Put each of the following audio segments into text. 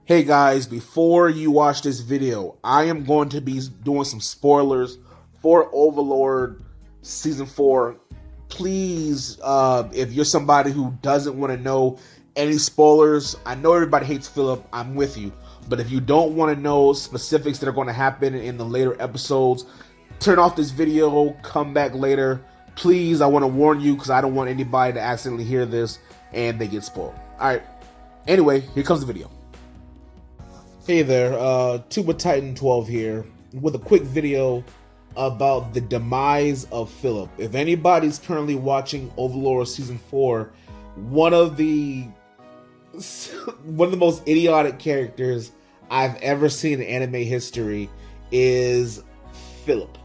Hey guys, before you watch this video, I am going to be doing some spoilers for Overlord Season 4. Please, if you're somebody who doesn't want to know any spoilers, I know everybody hates Phillip, I'm with you. But if you don't want to know specifics that are going to happen in the later episodes, turn off this video, come back later. Please, I want to warn you because I don't want anybody to accidentally hear this and they get spoiled. Alright, anyway, here comes the video. Hey there, Tuba Titan 12 here with a quick video about the demise of Phillip. If anybody's currently watching Overlord Season 4, one of the most idiotic characters I've ever seen in anime history is Phillip.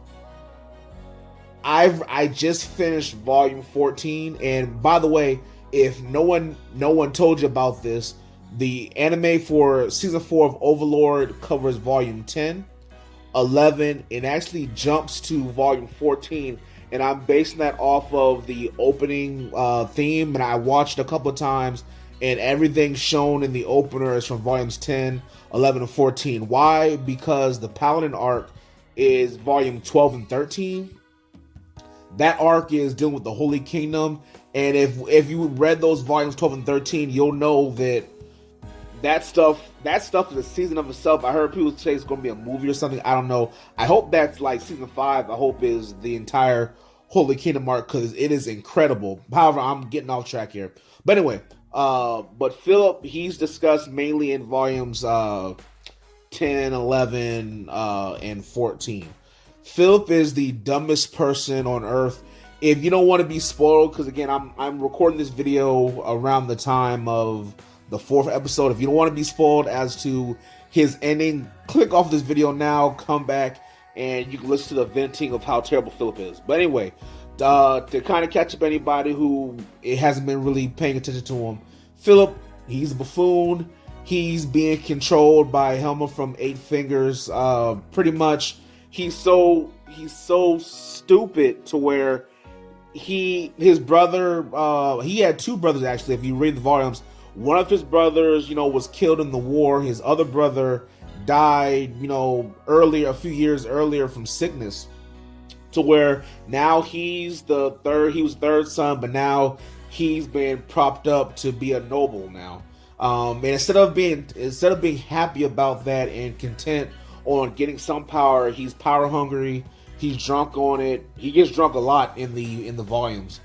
I just finished volume 14, and by the way, if no one told you about this, the anime for season 4 of Overlord covers volume 10, 11, and actually jumps to volume 14, and I'm basing that off of the opening theme, and I watched a couple of times, and everything shown in the opener is from volumes 10, 11, and 14. Why? Because the Paladin arc is volume 12 and 13. That arc is dealing with the Holy Kingdom, and if you read those volumes 12 and 13, you'll know that stuff is a season of itself. I heard people say it's going to be a movie or something. I don't know. I hope that's like season 5. I hope is the entire Holy Kingdom arc because it is incredible. However, I'm getting off track here. But anyway, but Phillip, he's discussed mainly in volumes 10, 11, and 14. Phillip is the dumbest person on earth. If you don't want to be spoiled, because again, I'm recording this video around the time of the 4th episode. If you don't want to be spoiled as to his ending, click off this video now, come back, and you can listen to the venting of how terrible Phillip is. But anyway, to kind of catch up anybody who it hasn't been really paying attention to him, Phillip, he's a buffoon. He's being controlled by Helma from Eight Fingers. Pretty much, he's so stupid to where his brother, he had 2 brothers actually. If you read the volumes, one of his brothers, was killed in the war. His other brother died, a few years earlier from sickness. To where now he was third son, but now he's been propped up to be a noble now. And instead of being happy about that and content on getting some power, he's power hungry. He's drunk on it. He gets drunk a lot in the volumes.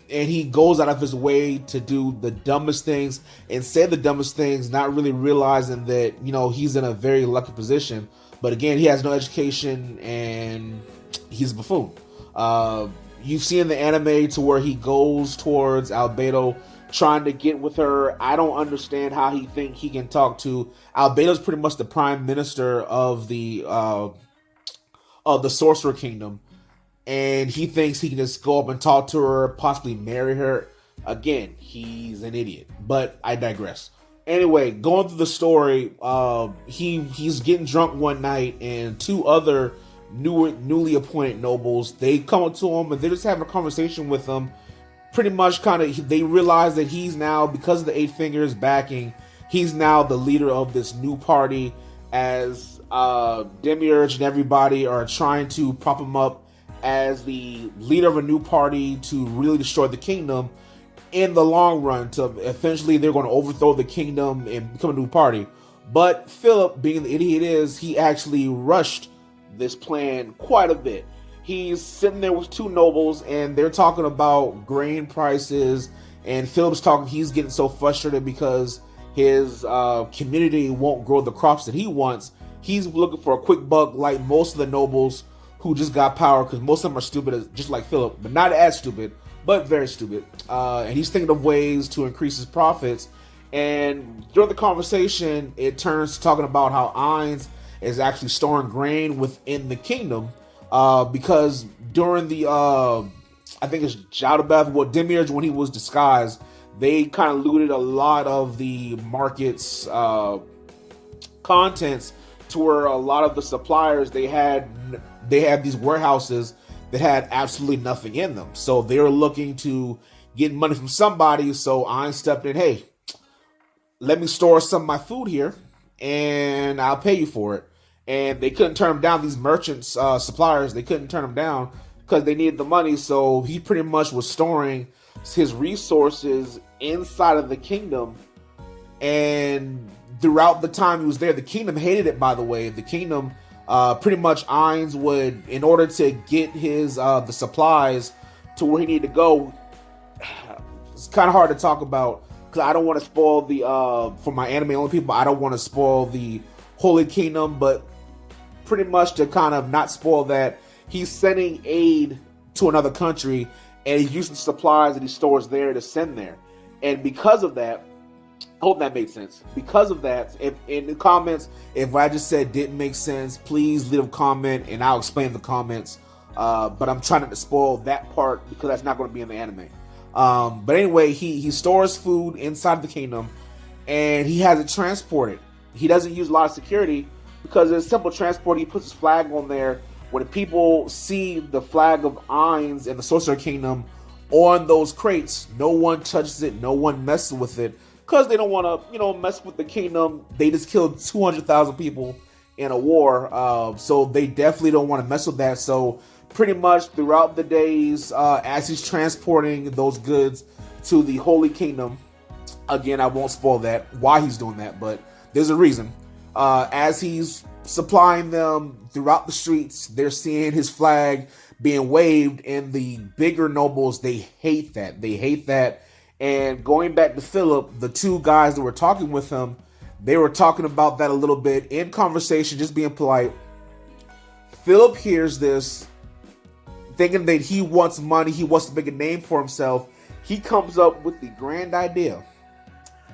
And he goes out of his way to do the dumbest things and say the dumbest things, not really realizing that, he's in a very lucky position. But again, he has no education and he's a buffoon. You've seen the anime to where he goes towards Albedo trying to get with her. I don't understand how he thinks he can talk to Albedo's pretty much the prime minister of the Sorcerer Kingdom. And he thinks he can just go up and talk to her, possibly marry her. Again, he's an idiot. But I digress. Anyway, going through the story, he's getting drunk one night, and 2 other newly appointed nobles, they come up to him, and they're just having a conversation with him. Pretty much they realize that he's now, because of the Eight Fingers backing, he's now the leader of this new party, as Demiurge and everybody are trying to prop him up as the leader of a new party to really destroy the kingdom in the long run. To eventually they're going to overthrow the kingdom and become a new party. But Phillip, being the idiot is, he actually rushed this plan quite a bit. He's sitting there with 2 nobles and they're talking about grain prices, and Phillip's talking, he's getting so frustrated because his community won't grow the crops that he wants. He's looking for a quick buck like most of the nobles who just got power, because most of them are stupid, just like Phillip, but not as stupid, but very stupid. And he's thinking of ways to increase his profits. And during the conversation, it turns to talking about how Ainz is actually storing grain within the kingdom, because during the I think it's Jadabath, Demiurge, when he was disguised, they kind of looted a lot of the market's contents, to where a lot of the suppliers they had these warehouses that had absolutely nothing in them. So they were looking to get money from somebody. So I stepped in, hey, let me store some of my food here, and I'll pay you for it. And they couldn't turn them down. These merchants, suppliers, they couldn't turn them down because they needed the money. So he pretty much was storing his resources inside of the kingdom. And throughout the time he was there, the kingdom hated it, by the way. The kingdom, pretty much Ainz would, in order to get his the supplies to where he needed to go, it's kind of hard to talk about because I don't want to spoil the, for my anime only people, I don't want to spoil the Holy Kingdom, but pretty much to kind of not spoil that, he's sending aid to another country and he's using supplies that he stores there to send there. And because of that, I hope that made sense. Because of that, if in the comments, if what I just said didn't make sense, please leave a comment and I'll explain the comments. But I'm trying not to spoil that part because that's not going to be in the anime. But anyway, he stores food inside the kingdom and he has it transported. He doesn't use a lot of security because it's simple transport. He puts his flag on there. When people see the flag of Ainz and the Sorcerer Kingdom on those crates, no one touches it, no one messes with it because they don't want to, mess with the kingdom. They just killed 200,000 people in a war, so they definitely don't want to mess with that. So pretty much throughout the days, as he's transporting those goods to the Holy Kingdom, again, I won't spoil that, why he's doing that, but there's a reason. As he's supplying them throughout the streets, they're seeing his flag being waved, and the bigger nobles, they hate that. They hate that. And going back to Phillip, the two guys that were talking with him, they were talking about that a little bit in conversation, just being polite. Phillip hears this, thinking that he wants money, he wants to make a name for himself. He comes up with the grand idea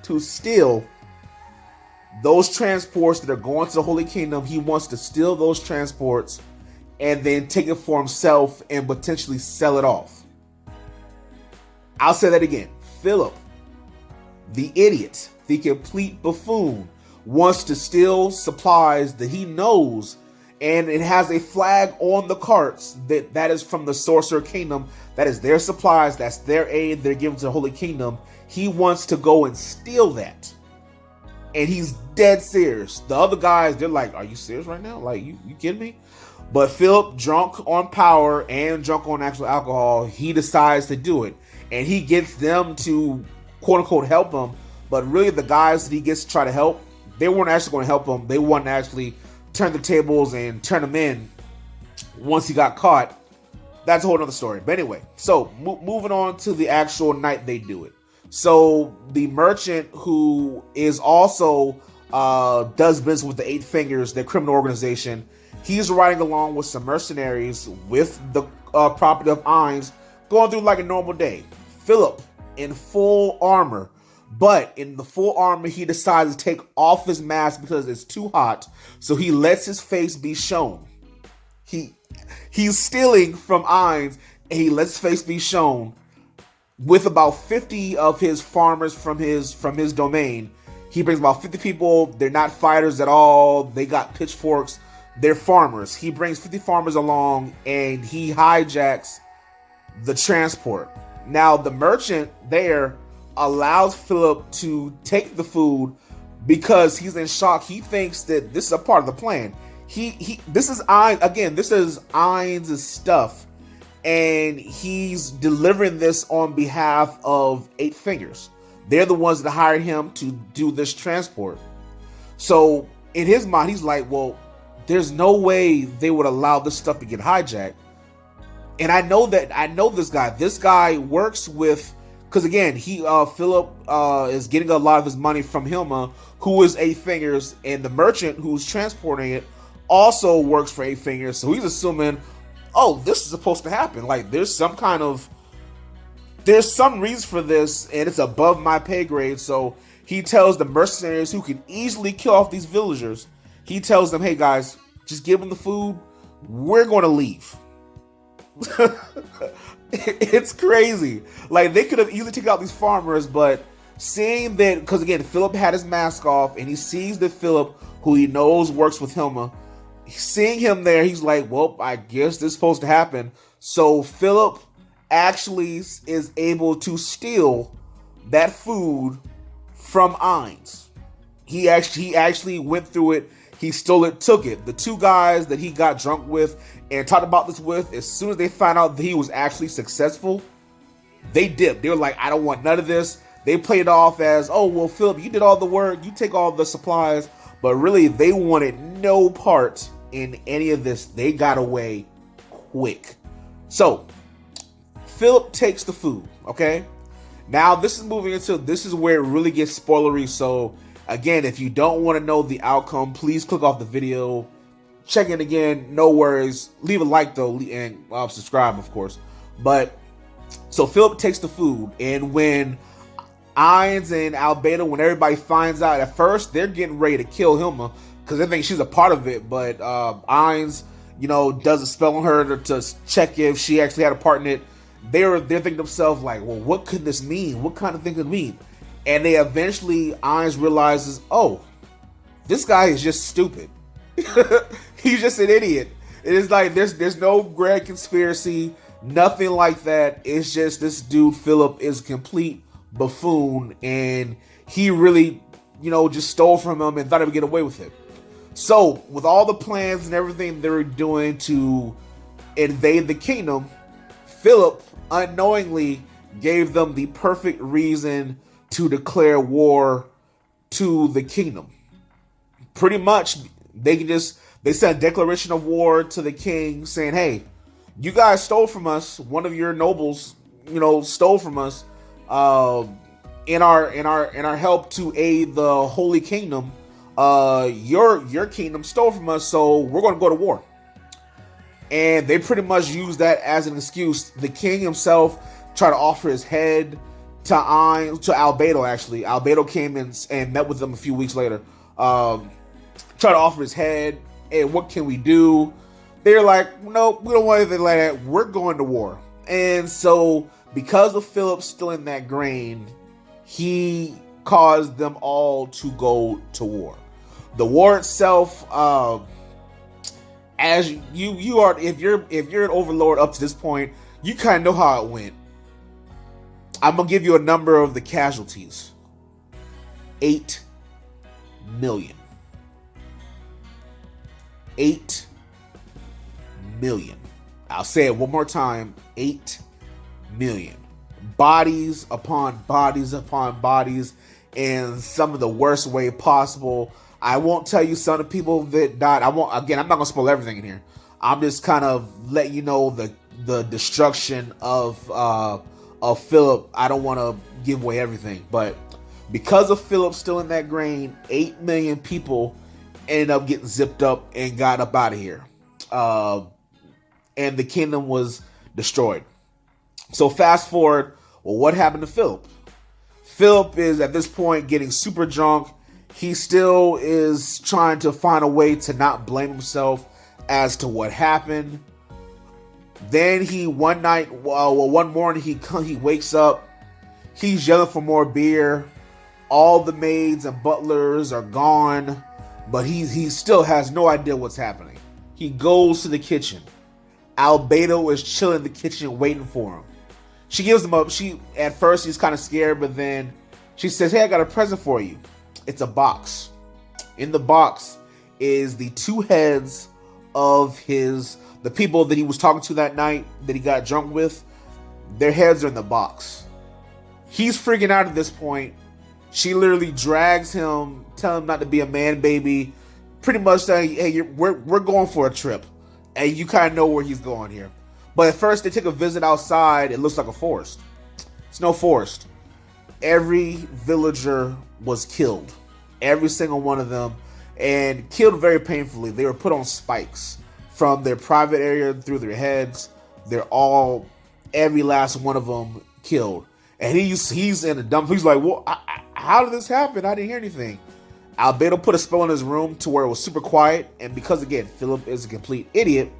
to steal those transports that are going to the Holy Kingdom. He wants to steal those transports and then take it for himself and potentially sell it off. I'll say that again. Phillip, the idiot, the complete buffoon, wants to steal supplies that he knows, and it has a flag on the carts that is from the Sorcerer Kingdom. That is their supplies, that's their aid they're giving to the Holy Kingdom. He wants to go and steal that. And he's dead serious. The other guys, they're like, are you serious right now? Like, you kidding me? But Phillip, drunk on power and drunk on actual alcohol, he decides to do it. And he gets them to, quote unquote, help him. But really, the guys that he gets to try to help, they weren't actually going to help him. They wouldn't actually turn the tables and turn him in once he got caught. That's a whole other story. But anyway, so moving on to the actual night they do it. So the merchant, who is also does business with the Eight Fingers, their criminal organization, he's riding along with some mercenaries with the property of Ainz, going through like a normal day. Phillip in full armor, but in the full armor, he decides to take off his mask because it's too hot, so he lets his face be shown. He's stealing from Ainz, and he lets his face be shown with about 50 of his farmers from his domain. He brings about 50 people. They're not fighters at all. They got pitchforks. They're farmers. He brings 50 farmers along, and he hijacks the transport. Now, the merchant there allows Phillip to take the food because he's in shock. He thinks that this is a part of the plan. This is Ainz's stuff, and he's delivering this on behalf of Eight Fingers. They're the ones that hired him to do this transport. So in his mind, he's like, well, there's no way they would allow this stuff to get hijacked. And I know this guy. This guy works with, because again, Phillip is getting a lot of his money from Hilma, who is Eight Fingers, and the merchant who's transporting it also works for Eight Fingers. So he's assuming, oh, this is supposed to happen. Like, there's some reason for this, and it's above my pay grade. So he tells the mercenaries who can easily kill off these villagers, he tells them, hey guys, just give them the food. We're going to leave. It's crazy. Like, they could have easily taken out these farmers, but seeing that, because again, Phillip had his mask off, and he sees that Phillip, who he knows works with Hilma, seeing him there, he's like, well, I guess this is supposed to happen. So Phillip actually is able to steal that food from Ainz. He actually went through it. He stole it, took it. The two guys that he got drunk with and talked about this with, as soon as they found out that he was actually successful, they dipped. They were like, I don't want none of this. They played it off as, oh, well, Phillip, you did all the work. You take all the supplies. But really, they wanted no part in any of this. They got away quick. So, Phillip takes the food, okay? Now, this is where it really gets spoilery. So, again, if you don't want to know the outcome, please click off the video. Check in again. No worries. Leave a like, though, and subscribe, of course. But, so Phillip takes the food. And when Ainz and Albedo, when everybody finds out, at first, they're getting ready to kill Hilma because they think she's a part of it. But Ainz, does a spell on her to check if she actually had a part in it. They're thinking to themselves, like, well, what could this mean? What kind of thing could it mean? And they eventually, Ainz realizes, oh, this guy is just stupid. He's just an idiot. It is like, there's no grand conspiracy, nothing like that. It's just this dude, Phillip, is a complete buffoon, and he really, just stole from him and thought he would get away with it. So, with all the plans and everything they were doing to invade the kingdom, Phillip unknowingly gave them the perfect reason to declare war to the kingdom. Pretty much, they sent a declaration of war to the king saying, hey, you guys stole from us. One of your nobles, stole from us in our help to aid the Holy Kingdom. Your kingdom stole from us, so we're going to go to war. And they pretty much used that as an excuse. The king himself tried to offer his head to Albedo, actually. Albedo came in and met with them a few weeks later. Tried to offer his head. Hey, what can we do? They're like, no, we don't want anything like that. We're going to war. And so, because of Phillip stealing that grain, he caused them all to go to war. The war itself, as you are, if you're an overlord up to this point, you kind of know how it went. I'm gonna give you a number of the casualties. 8 million. 8 million. I'll say it one more time. 8 million. Bodies upon bodies upon bodies in some of the worst way possible. I won't tell you some of the people that died. I'm not gonna spoil everything in here. I'm just kind of letting you know the destruction of Phillip. I don't want to give away everything, but because of Phillip stealing that grain, 8 million people ended up getting zipped up and got up out of here. And the kingdom was destroyed. So fast forward, well, what happened to Phillip? Phillip is at this point getting super drunk. He still is trying to find a way to not blame himself as to what happened. Then one morning he wakes up. He's yelling for more beer. All the maids and butlers are gone, but he still has no idea what's happening. He goes to the kitchen. Albedo is chilling in the kitchen waiting for him. She gives him up. At first he's kind of scared, but then she says, hey, I got a present for you. It's a box. In the box is the two heads of the people that he was talking to that night that he got drunk with. Their heads are in the box. He's freaking out at this point. She literally drags him, telling him not to be a man baby. Pretty much saying, hey, we're going for a trip. And you kind of know where he's going here. But at first they take a visit outside. It looks like a forest. It's no forest. Every villager was killed. Every single one of them. And killed very painfully. They were put on spikes from their private area through their heads. Every last one of them killed. And he's in a dump. He's like, well, how did this happen? I didn't hear anything. Albedo put a spell in his room to where it was super quiet. And because, again, Phillip is a complete idiot,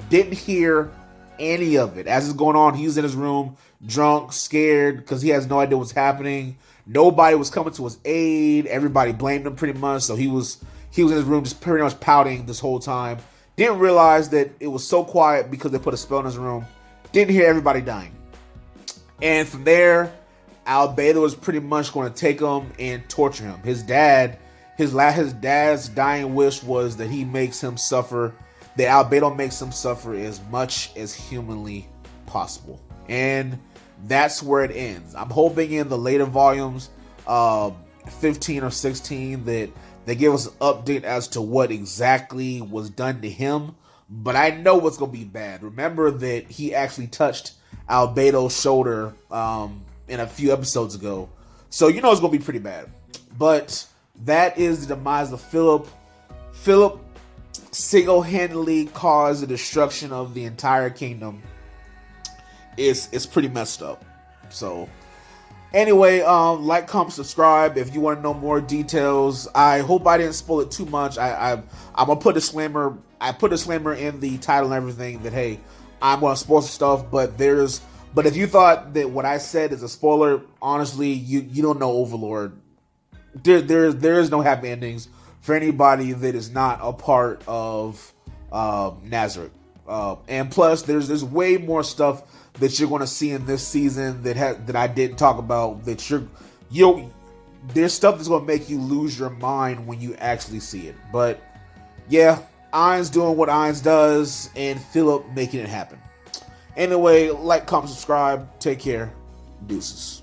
didn't hear any of it. As it's going on, he's in his room, drunk, scared, because he has no idea what's happening. Nobody was coming to his aid. Everybody blamed him pretty much. So he was in his room just pretty much pouting this whole time. Didn't realize that it was so quiet because they put a spell in his room. Didn't hear everybody dying. And from there, Albedo is pretty much going to take him and torture him. His dad's dying wish was that he makes him suffer, that Albedo makes him suffer as much as humanly possible. And that's where it ends. I'm hoping in the later volumes, 15 or 16, that they give us an update as to what exactly was done to him. But I know what's going to be bad. Remember that he actually touched Albedo's shoulder in a few episodes ago. So you know it's going to be pretty bad. But that is the demise of Phillip. Phillip single-handedly caused the destruction of the entire kingdom. It's pretty messed up. So anyway, like, comment, subscribe if you want to know more details. I hope I didn't spoil it too much. I'm gonna put a disclaimer. I put a disclaimer in the title and everything that, hey, I'm gonna spoil some stuff. But if you thought that what I said is a spoiler, honestly, you don't know Overlord. There is no happy endings for anybody that is not a part of Nazareth. And plus, there's way more stuff that you're going to see in this season that I didn't talk about. That there's stuff that's going to make you lose your mind when you actually see it. But yeah, Ainz doing what Ainz does, and Phillip making it happen. Anyway, like, comment, subscribe. Take care. Deuces.